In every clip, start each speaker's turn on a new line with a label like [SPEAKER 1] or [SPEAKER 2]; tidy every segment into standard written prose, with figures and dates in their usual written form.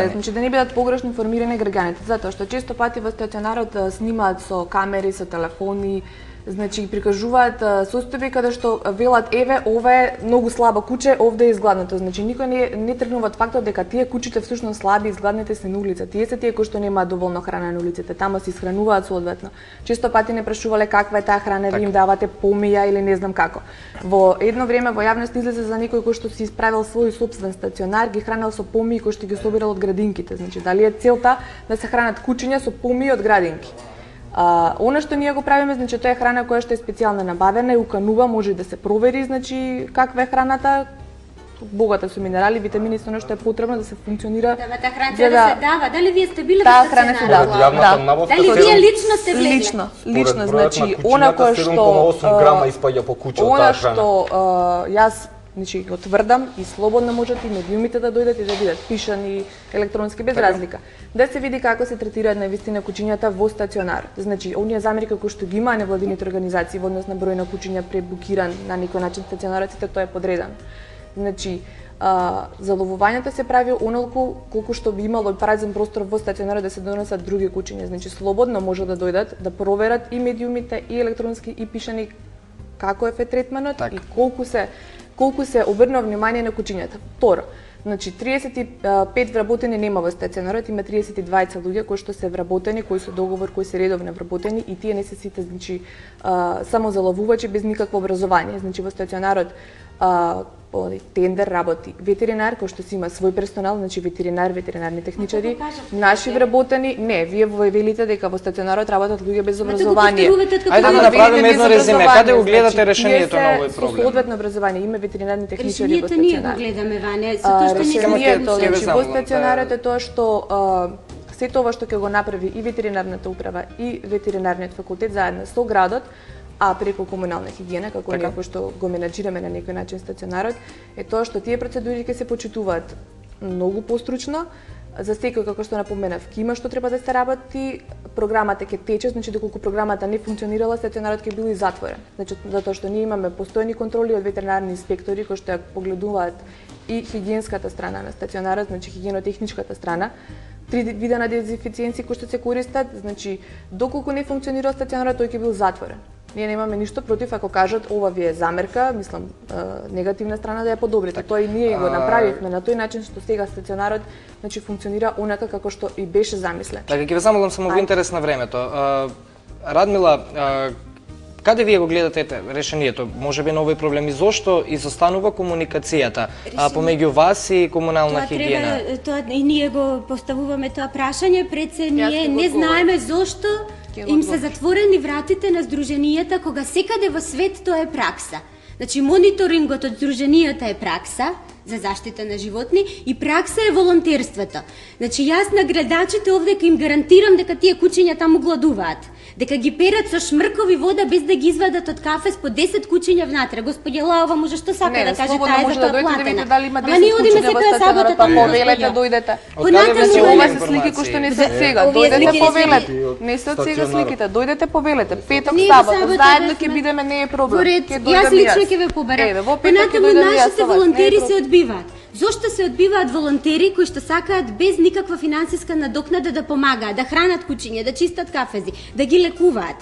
[SPEAKER 1] Чекајте, значи да не бидат погрешно информирани граѓаните, затоа што често пати во стационарот снимаат со камери, со телефони, значи прикажуваат состојби каде што велат еве ова е многу слаба куче, овде е изгладнато. Значи никој не тргнува од фактот дека тие кучите всушност слаби, изгладните се на улица. Тие се тие кои што немаат доволно храна на улиците, тама се исхрануваат соодветно. Често пати не прашувале каква е таа храна, ви им давате помија или не знам како. Во едно време во јавност излезе за некој кој што си исправил свој сопствен стационар, ги хранел со помии кои што ги собирал од градинките. Значи дали е целта да се хранат кучиња со помии од градинки? Она што ние го правиме, значи тоа е храна која што е специјално набавена и уканува, може да се провери, значи каква е храната, богата со минерали, витамини, со нешто е потребно да се функционира.
[SPEAKER 2] Да, таа храна треба да се дава. Дали вие сте биле
[SPEAKER 1] таа храна се дава?
[SPEAKER 2] Дали вие лично сте влезли?
[SPEAKER 1] Лично, значи она кој што
[SPEAKER 3] 7,8 грама испаѓа по куче од таа храна.
[SPEAKER 1] Она што јас значи го тврдам и слободно можат и медиумите да дојдат и да видат пишани, електронски без разлика. Да се види како се третираат навистина кучињата во стационар. Значи, оние замерки кои што ги има невладините организации во однос на број на кучиња пребукиран на некој начин стационараците, тоа е подредено. Значи, заловувањето се прави онолку колку што би имало празен простор во стационарот да се донесат други кучиња. Значи, слободно може да дојдат да проверат и медиумите и електронски и пишани како е третманот и колку се обрнува внимание на кучињата. Второ, значи 35 вработени нема во стационарот, има 32 луѓе кои што се вработени, кои со договор, кои се редовно вработени и тие не се сите значи само заловувачи без никакво образование. Значи во стационарот тендер работи ветеринар кој што си има свој персонал, значи ветеринарни техничари, наши вработени, не, вие велите дека во стационарот работат луѓе без образование.
[SPEAKER 4] Ајде да направиме едно резиме, каде го гледате решението на овој проблем?
[SPEAKER 1] Со соодветно образование, има ветеринарни техничари во
[SPEAKER 2] стационарот.
[SPEAKER 1] стационарот.
[SPEAKER 2] Ние го гледаме, Ваня, со тоа што
[SPEAKER 1] значи во стационарот е тоа што се тоа што ќе го направи и ветеринарната управа и ветеринарниот факултет заедно со градот, а преку комунална хигиена, како некој што го менаџираме на некој начин стационарот, е тоа што тие процедури ќе се почитуваат многу постручно. За секој, како што напоменав, ќе има што треба да се работи, програмата ќе тече, значи доколку програмата не функционирала, стационарот ќе бил и затворен. Значи затоа што ние имаме постојни контроли од ветеринарни инспектори кои што ја погледуваат и хигиенската страна на стационарот, значи хигиенотехничката страна, 3 вида на дезинфициенци кои што се користат, значи доколку не функционира стационарот, тој ќе бил затворен. Ние немаме ништо против ако кажат ова ви е замерка, мислам, негативна страна да ја подобрите. Тоа и ние го направивме на тој начин што сега стационарот значи функционира онака како што и беше замислен.
[SPEAKER 4] Така ќе ве замолам само во интерес на времето. Радмила, каде вие го гледате решението? Можеби на овој проблем и зошто изостанува комуникацијата помеѓу вас и комунална хигиена?
[SPEAKER 2] Тоа и ние го поставуваме тоа прашање, пред се ние не знаеме зошто им се затворени вратите на здруженијата кога секаде во свет тоа е пракса. Значи мониторингот од здруженијата е пракса за заштита на животни и пракса е волонтерството. Значи јас на градачите овде им гарантирам дека тие кучиња таму гладуваат. Дека ги перат со шмркови вода без да ги извадат од кафес по 10 кучиња внатре. Господја Лаова може што сака да каже таа е за тоа платена.
[SPEAKER 1] Ама ние одиме секоја сабота таму, повелете дојдете. Ова се слики кои што не се сега, дојдете повелете. Не се од сега сликите, дојдете повелете. Петок, сабота, заедно ќе бидеме, не е проблем.
[SPEAKER 2] Јас лично ќе ве побарам. Понатаму нашите волонтери се одбиваат. Зошто се одбиваат волонтери кои што сакаат без никаква финансиска надокнада да помагаат, да хранат кучиња, да чистат кафези, да ги лекуваат?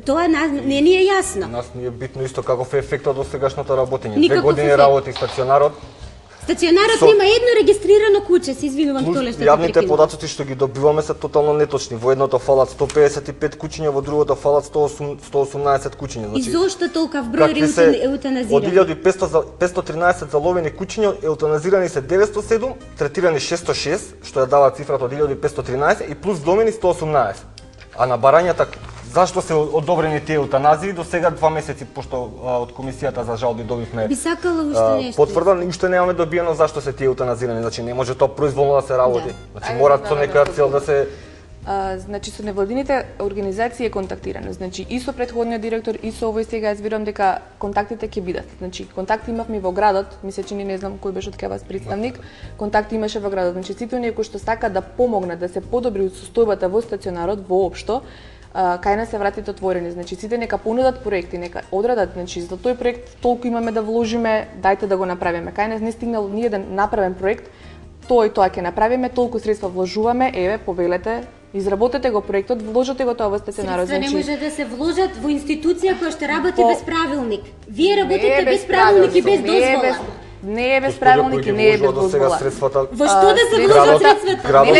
[SPEAKER 2] Тоа не ни е јасно.
[SPEAKER 3] Нас ни е битно исто каков е ефектот од сегашното работење. 2 години работи стационарот.
[SPEAKER 2] Стационарот нема едно регистрирано куче, се извинувам што лешто те
[SPEAKER 3] јавните податоци што ги добиваме се тотално неточни. Во едното фалат 155 кучиња, во другото фалат 118 кучиња.
[SPEAKER 2] Значи, и зошто толков број еутаназирани?
[SPEAKER 3] Од 1513 заловени кучиња, еутаназирани се 907, третирани 606, што ја дава цифрата од 1513 и плюс домени 118. А на барањата зашто се одобрени тие еутаназии до сега 2 месеци, пошто од комисијата за жалби добивме
[SPEAKER 2] би сакала уште нешто.
[SPEAKER 3] Потврда, уште немаме добиено зашто се тие еутаназирани, значи не може тоа произволно да се работи. Значи мора со некоја цел да се
[SPEAKER 1] значи со невладините организации е контактирано. Значи и со претходниот директор и со овој сега јас верувам дека контактите ќе бидат. Значи контакти имавме во градот, ми се чини не знам кој беше од вас представник. Контакти имаше во градот. Значи сите оние кои што сакаат да помогнат да се подобри состојбата во стационарот воопшто, кај нас се вратите отворени. Значи сите нека понудат проекти, нека одредат, значи за тој проект толку имаме да вложиме, дајте да го направиме. Кај нас не стигнал ни еден направен проект. тоа и тоа ќе направиме, толку средства вложуваме, еве, повелете, изработете го проектот, вложете го тоа во стационарот.
[SPEAKER 2] Средства не може да се вложат во институција која што работи без правилник. Вие работите без правилник и без дозвола.
[SPEAKER 1] Не е без правилник и не е без дозвола.
[SPEAKER 2] Во што да се вложат средствата?
[SPEAKER 3] Градот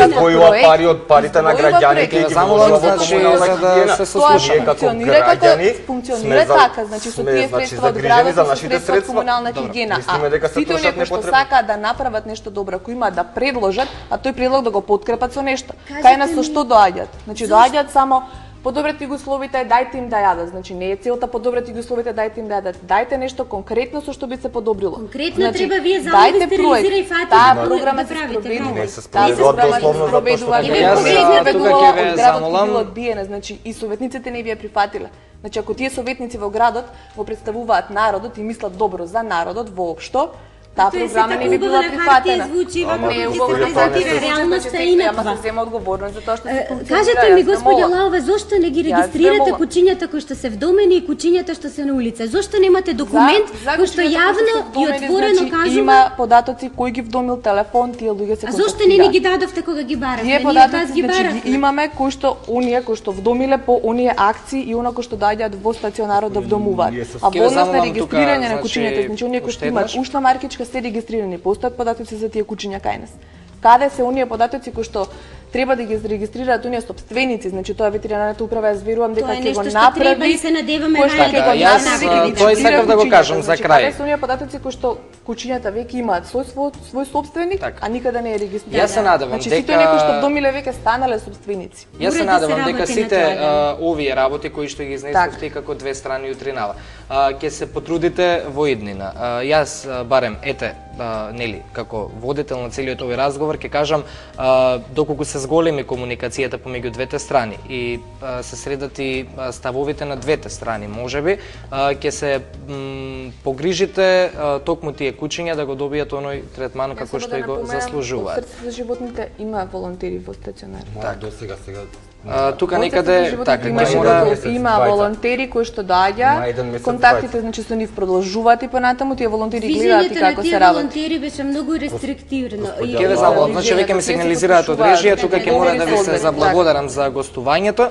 [SPEAKER 3] одвојува пари од парите на граѓаните и ги вложува во комунална хигиена.
[SPEAKER 4] се сослуша.
[SPEAKER 3] Ние како граѓани
[SPEAKER 1] функционира така, значи со тие средства од градот
[SPEAKER 3] за
[SPEAKER 1] се
[SPEAKER 3] нашите
[SPEAKER 1] средства од
[SPEAKER 3] средства.
[SPEAKER 1] комунална хигиена.
[SPEAKER 3] Мислиме дека се
[SPEAKER 1] Сите оние
[SPEAKER 3] трошат
[SPEAKER 1] кои што
[SPEAKER 3] непотребно.
[SPEAKER 1] сакаат да направат нешто добро, кои имаат да предложат, а тој предлог да го поткрепат со нешто. Кај нас со што доаѓаат? Значи доаѓаат само подобрете ги условите, дајте им да јадат. Значи не е целта подобрете ги условите, дајте им да јадат. Дајте нешто конкретно со што би се подобрило.
[SPEAKER 2] Конкретно треба вие само да стерилизира и фати
[SPEAKER 1] Таа
[SPEAKER 2] да
[SPEAKER 1] програма
[SPEAKER 2] да
[SPEAKER 1] се
[SPEAKER 2] правите,
[SPEAKER 1] спроведува.
[SPEAKER 2] браво.
[SPEAKER 3] Не се спроведува дословно затоа што
[SPEAKER 1] Вие
[SPEAKER 4] Јас,
[SPEAKER 1] погледнете
[SPEAKER 4] тука
[SPEAKER 1] го
[SPEAKER 4] ќе
[SPEAKER 1] од
[SPEAKER 4] ве
[SPEAKER 1] градот
[SPEAKER 4] замолам.
[SPEAKER 1] било одбиена, значи и советниците не ви ја прифатиле. Значи ако тие советници во градот го представуваат народот и мислат добро за народот воопшто, таа
[SPEAKER 2] Тоа е
[SPEAKER 1] програма
[SPEAKER 2] сета
[SPEAKER 1] не би била
[SPEAKER 2] убава на
[SPEAKER 1] прифатена.
[SPEAKER 2] хартија звучи,
[SPEAKER 3] Ама,
[SPEAKER 2] вака
[SPEAKER 1] Не е
[SPEAKER 2] ќе
[SPEAKER 1] убаво
[SPEAKER 2] се
[SPEAKER 1] да
[SPEAKER 2] презентира
[SPEAKER 1] фатите,
[SPEAKER 2] реалноста
[SPEAKER 1] значи,
[SPEAKER 2] и
[SPEAKER 1] ама се
[SPEAKER 2] инаква.
[SPEAKER 1] зема одговорност за тоа што се функционира.
[SPEAKER 2] Кажете ми,
[SPEAKER 1] Јас
[SPEAKER 2] господја
[SPEAKER 1] молам.
[SPEAKER 2] Лаова, зошто не ги
[SPEAKER 1] Јас
[SPEAKER 2] регистрирате
[SPEAKER 1] молам.
[SPEAKER 2] куќињата кои што се вдомени и куќињата што се на улица? Зошто немате документ кој што јавно и отворено кажува?
[SPEAKER 1] Има податоци кој ги вдомил телефон, тие луѓе се
[SPEAKER 2] А зошто не ни ги дадовте кога ги баравте?
[SPEAKER 1] Тие
[SPEAKER 2] Ние од вас
[SPEAKER 1] податоци
[SPEAKER 2] ги
[SPEAKER 1] значи
[SPEAKER 2] баравме.
[SPEAKER 1] ги имаме кои што оние кои што вдомиле по оние акции и она кои што доаѓаат во стационарот да вдомуваат. А
[SPEAKER 4] Ќе
[SPEAKER 1] во
[SPEAKER 4] ве
[SPEAKER 1] однос на
[SPEAKER 4] замолам
[SPEAKER 1] регистрирање
[SPEAKER 4] тука,
[SPEAKER 1] на куќињата, значи оние кои што
[SPEAKER 4] уште
[SPEAKER 1] имаат
[SPEAKER 4] еднаш.
[SPEAKER 1] ушна маркичка се регистрирани, постојат податоци за тие куќиња кај нас. Каде се оние податоци кои што треба да ги регистрираат оние собственици, значи тоа ветеринарната управа јас верувам дека
[SPEAKER 2] Тоа е
[SPEAKER 1] ќе го
[SPEAKER 2] нешто што треба
[SPEAKER 1] направи.
[SPEAKER 2] и се надеваме
[SPEAKER 1] кој што
[SPEAKER 2] најдобро
[SPEAKER 1] ќе го
[SPEAKER 2] да
[SPEAKER 4] јас,
[SPEAKER 1] направи,
[SPEAKER 2] направи.
[SPEAKER 1] ги
[SPEAKER 4] тоа и
[SPEAKER 1] регистрира
[SPEAKER 4] сакав да го
[SPEAKER 1] куќињата.
[SPEAKER 4] кажам за
[SPEAKER 1] Значи,
[SPEAKER 4] крај.
[SPEAKER 1] Каде се оние податоци кои што куќињата веќе имаат свој собственик,
[SPEAKER 4] Така.
[SPEAKER 1] а никаде не е регистриран.
[SPEAKER 4] Јас се надевам
[SPEAKER 1] Значи сите
[SPEAKER 4] дека-
[SPEAKER 1] оние кои што вдомиле веќе станале собственици.
[SPEAKER 4] Јас се
[SPEAKER 2] Уреди се
[SPEAKER 4] надевам дека
[SPEAKER 2] работи на
[SPEAKER 4] сите
[SPEAKER 2] тоа, да.
[SPEAKER 4] овие работи кои што ги изнесовте и како две страни утринава, ќе се потрудите во иднина. Јас барем ете нели како водител на целиот овој разговор ќе кажам доколку се зголеми комуникацијата помеѓу двете страни и се средати ставовите на двете страни, можеби ќе се погрижите токму тие куќиња да го добијат оној третман како што и го заслужуваат.
[SPEAKER 1] Срце за животните има волонтери во стационар.
[SPEAKER 3] До сега
[SPEAKER 4] Тука
[SPEAKER 1] Од
[SPEAKER 4] некаде
[SPEAKER 1] Срце за животните
[SPEAKER 4] така
[SPEAKER 1] имаше
[SPEAKER 4] ќе мора
[SPEAKER 3] месец,
[SPEAKER 1] има
[SPEAKER 3] двајца.
[SPEAKER 1] волонтери кои што
[SPEAKER 3] Има
[SPEAKER 1] доаѓа,
[SPEAKER 3] еден месец,
[SPEAKER 1] контактите
[SPEAKER 3] двајца.
[SPEAKER 1] значи со нив продолжуваат и понатаму, тие волонтери гледаат и
[SPEAKER 2] Движењето на
[SPEAKER 1] како
[SPEAKER 2] тие
[SPEAKER 1] се работи.
[SPEAKER 2] волонтери беше многу рестриктивно. И
[SPEAKER 4] Ќе ве замолам, значи веќе ми сигнализираат од режија, тука ќе мора да ви се
[SPEAKER 1] Одбери.
[SPEAKER 4] заблагодарам за гостувањето.